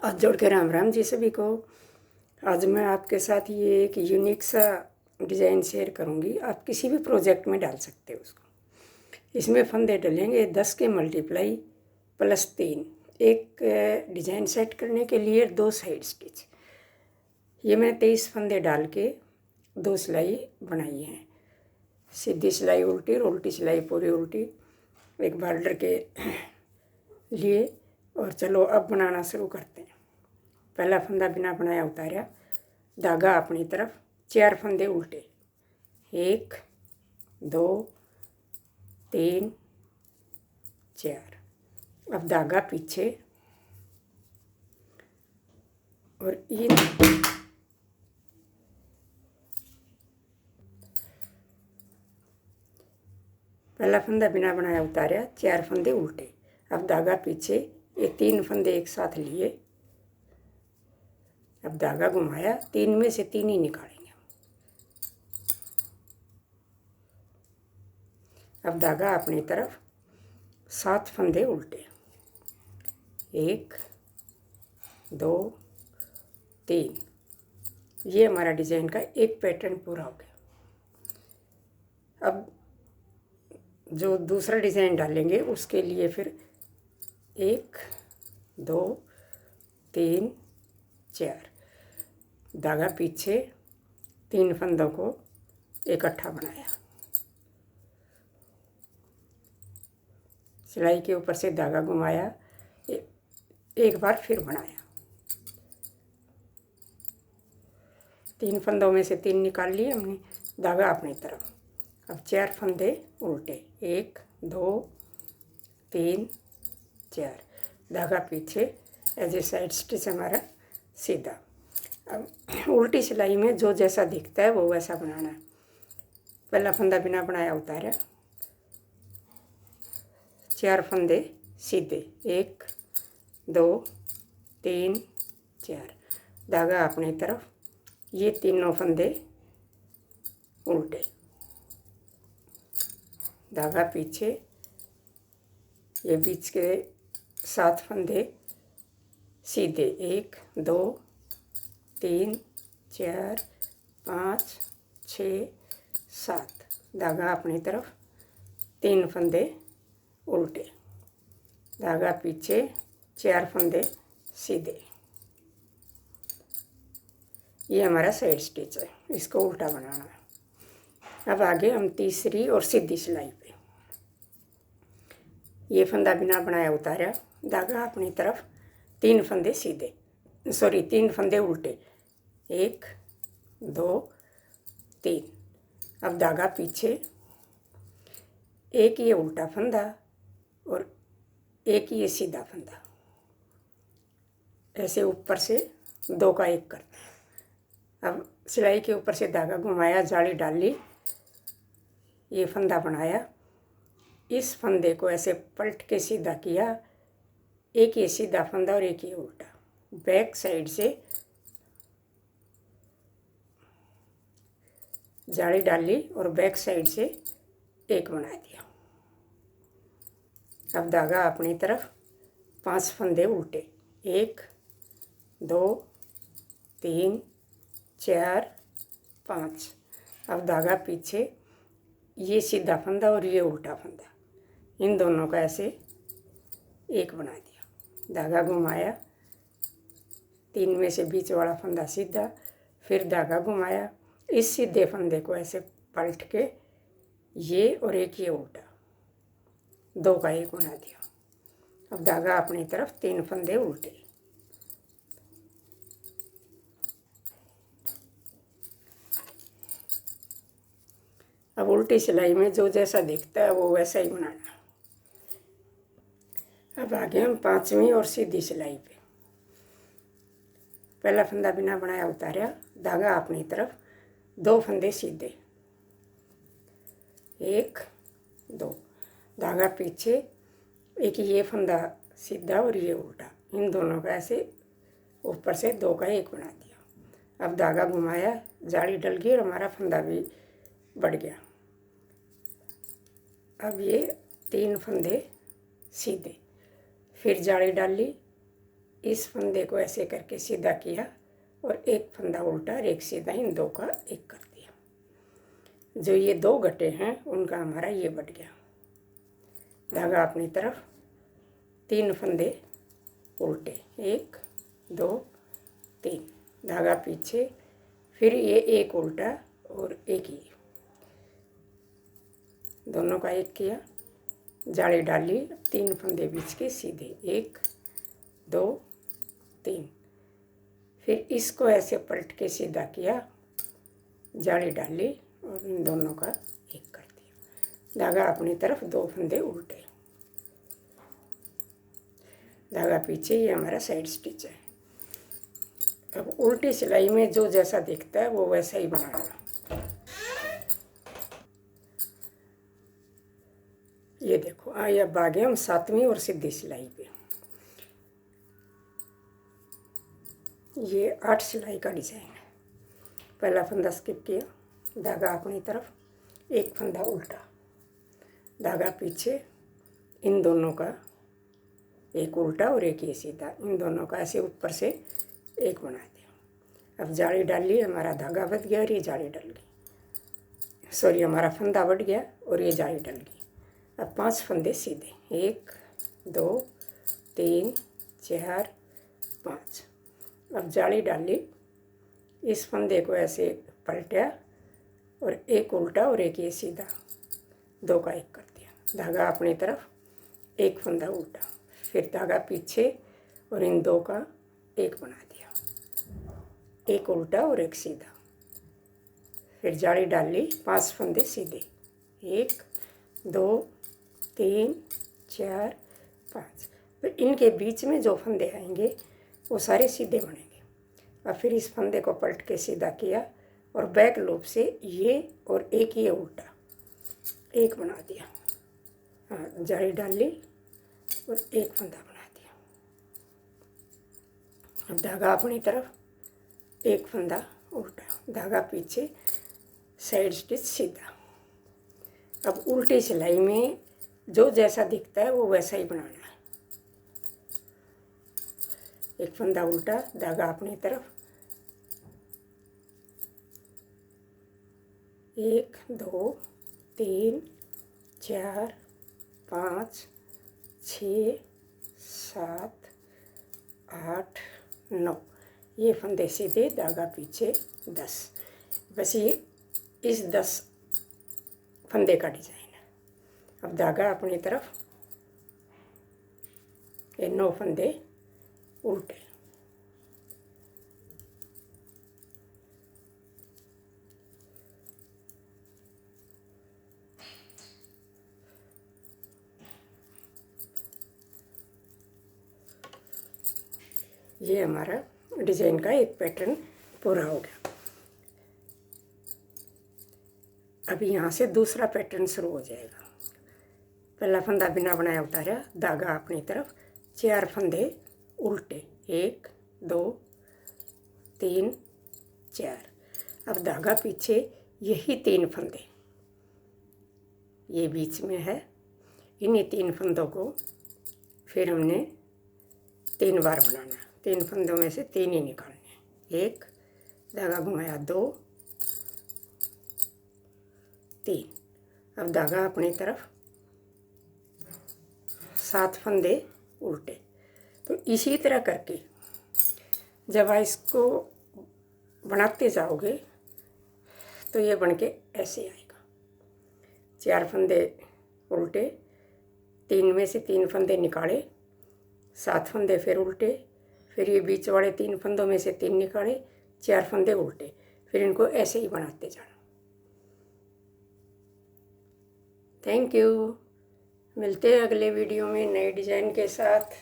हाथ जोड़ के राम राम जी सभी को। आज मैं आपके साथ ये एक यूनिक सा डिज़ाइन शेयर करूंगी। आप किसी भी प्रोजेक्ट में डाल सकते हो उसको। इसमें फंदे डलेंगे 10 के मल्टीप्लाई +3। एक डिज़ाइन सेट करने के लिए 2 साइड स्टिच। ये मैं 23 फंदे डाल के 2 सिलाई बनाई हैं। सीधी सिलाई उल्टी और उल्टी सिलाई पूरी उल्टी एक बॉर्डर के लिए। और चलो अब बनाना शुरू करते हैं। पहला फंदा बिना बनाया उतारा, धागा अपनी तरफ, 4 फंदे उल्टे, 1 2 3 4। अब धागा पीछे और इन पहला फंदा बिना बनाया उतारा, 4 फंदे उल्टे। अब धागा पीछे, ये 3 फंदे एक साथ लिए। अब धागा घुमाया, 3 में से 3 ही निकालेंगे। अब धागा अपनी तरफ, 7 फंदे उल्टे, 1 2 3। ये हमारा डिजाइन का एक पैटर्न पूरा हो गया। अब जो दूसरा डिजाइन डालेंगे उसके लिए फिर 1 2 3 4। धागा पीछे, 3 फंदों को इकट्ठा बनाया। सिलाई के ऊपर से धागा घुमाया, एक बार फिर बनाया। 3 फंदों में से 3 निकाल लिए हमने। धागा अपनी तरफ। अब 4 फंदे उल्टे, 1 2 3 4। धागा पीछे, एज ए साइड स्टिच हमारा सीधा। अब उल्टी सिलाई में जो जैसा दिखता है वो वैसा बनाना है। पहला फंदा बिना बनाया उतारा, 4 फंदे सीधे, 1 2 3 4। धागा अपनी तरफ, ये तीनों फंदे उल्टे, धागा पीछे, ये बीच के 7 फंदे सीधे, 1 2 3 4 5 6 7। धागा अपनी तरफ, 3 फंदे उल्टे, धागा पीछे, 4 फंदे सीधे। ये हमारा साइड स्टिच है, इसको उल्टा बनाना है। अब आगे हम तीसरी और सीधी सिलाई पे। ये फंदा बिना बनाया उतारा, धागा अपनी तरफ, 3 फंदे सीधे, 3 फंदे उल्टे, 1 2 3। अब धागा पीछे, एक ये उल्टा फंदा और एक ये सीधा फंदा, ऐसे ऊपर से 2 का 1 करते हैं। अब सिलाई के ऊपर से धागा घुमाया, जाली डाली, ये फंदा बनाया। इस फंदे को ऐसे पलट के सीधा किया, एक ये सीधा फंदा और एक ये उल्टा। बैक साइड से जाली डाली और बैक साइड से एक बना दिया। अब धागा अपनी तरफ, 5 फंदे उल्टे, 1 2 3 4 5। अब धागा पीछे, ये सीधा फंदा और ये उल्टा फंदा, इन दोनों का ऐसे एक बना दिया। धागा घुमाया, 3 में से बीच वाला फंदा सीधा, फिर धागा घुमाया, इस सीधे फंदे को ऐसे पलट के ये और एक ये उल्टा, 2 का 1 बना दिया। अब धागा अपनी तरफ, 3 फंदे उल्टे, अब उल्टी सिलाई में जो जैसा दिखता है वो वैसा ही बनाना। अब आगे हम 5वीं और सीधी सिलाई पे। पहला फंदा बिना बनाया उतारा, धागा अपनी तरफ, 2 फंदे सीधे, 1 2। धागा पीछे, एक ये फंदा सीधा और ये उल्टा, इन दोनों का ऐसे ऊपर से 2 का 1 बना दिया। अब धागा घुमाया, जाली डल गई और हमारा फंदा भी बढ़ गया। अब ये 3 फंदे सीधे, फिर जाली डाली, इस फंदे को ऐसे करके सीधा किया और एक फंदा उल्टा और एक सीधा, इन दो का एक कर दिया। जो ये दो गट्टे हैं उनका हमारा ये बट गया। धागा अपनी तरफ, 3 फंदे उल्टे, 1 2 3, धागा पीछे, फिर ये एक उल्टा और एक ही, दोनों का एक किया, जाली डाली, 3 फंदे बीच के सीधे, 1 2 3, फिर इसको ऐसे पलट के सीधा किया, जाली डाली और इन दोनों का एक कर दिया। धागा अपनी तरफ, 2 फंदे उल्टे, धागा पीछे, ये हमारा साइड स्टिच है। अब उल्टी सिलाई में जो जैसा दिखता है वो वैसा ही बनाना। ये देखो अब आ गए हम 7वीं और सीधी सिलाई पे। ये 8 सिलाई का डिज़ाइन है। पहला फंदा स्किप किया, धागा अपनी तरफ, एक फंदा उल्टा, धागा पीछे, इन दोनों का एक उल्टा और एक ये सीधा, इन दोनों का ऐसे ऊपर से एक बना दिया। अब जाली डाल ली, हमारा धागा बच गया और ये जाली डल गई, सॉरी हमारा फंदा बढ़ गया और ये जाली डल गई। अब 5 फंदे सीधे, 1 2 3 4 5। अब जाली डाली, इस फंदे को ऐसे पलटा और एक उल्टा और एक ये सीधा, 2 का एक कर दिया। धागा अपनी तरफ, एक फंदा उल्टा, फिर धागा पीछे और इन 2 का एक बना दिया, एक उल्टा और एक सीधा, फिर जाली डाल ली, 5 फंदे सीधे, 1 2 3 4 5। फिर इनके बीच में जो फंदे आएंगे वो सारे सीधे बनेंगे। और फिर इस फंदे को पलट के सीधा किया और बैक लूप से ये और एक ये उल्टा, एक बना दिया। हाँ, जाली डाल ली और एक फंदा बना दिया। अब धागा अपनी तरफ, एक फंदा उल्टा, धागा पीछे, साइड स्टिच सीधा। अब उल्टी सिलाई में जो जैसा दिखता है वो वैसा ही बनाना है। एक फंदा उल्टा, धागा अपनी तरफ, 1 2 3 4 5 6 7 8 9, ये फंदे सीधे, धागा पीछे, 10। बस ये इस 10 फंदे का डिज़ाइन है। अब धागा अपनी तरफ, ये 9 फंदे उल्टे, ये हमारा डिज़ाइन का एक पैटर्न पूरा हो गया। अभी यहाँ से दूसरा पैटर्न शुरू हो जाएगा। पहला फंदा बिना बनाया उतारा, धागा अपनी तरफ, 4 फंदे उल्टे, 1 2 3 4। अब धागा पीछे, यही 3 फंदे ये बीच में है, इन्हीं 3 फंदों को फिर हमने 3 बार बनाना। 3 फंदों में से 3 ही निकालने, 1, धागा घुमाया, 2 3। अब धागा अपनी तरफ, 7 फंदे उल्टे। तो इसी तरह करके जब आप इसको बनाते जाओगे तो ये बनके ऐसे आएगा। 4 फंदे उल्टे, 3 में से 3 फंदे निकाले, 7 फंदे फिर उल्टे, फिर ये बीच वाले 3 फंदों में से 3 निकाले, 4 फंदे उल्टे, फिर इनको ऐसे ही बनाते जाना। Thank you. मिलते हैं अगले वीडियो में नए डिज़ाइन के साथ।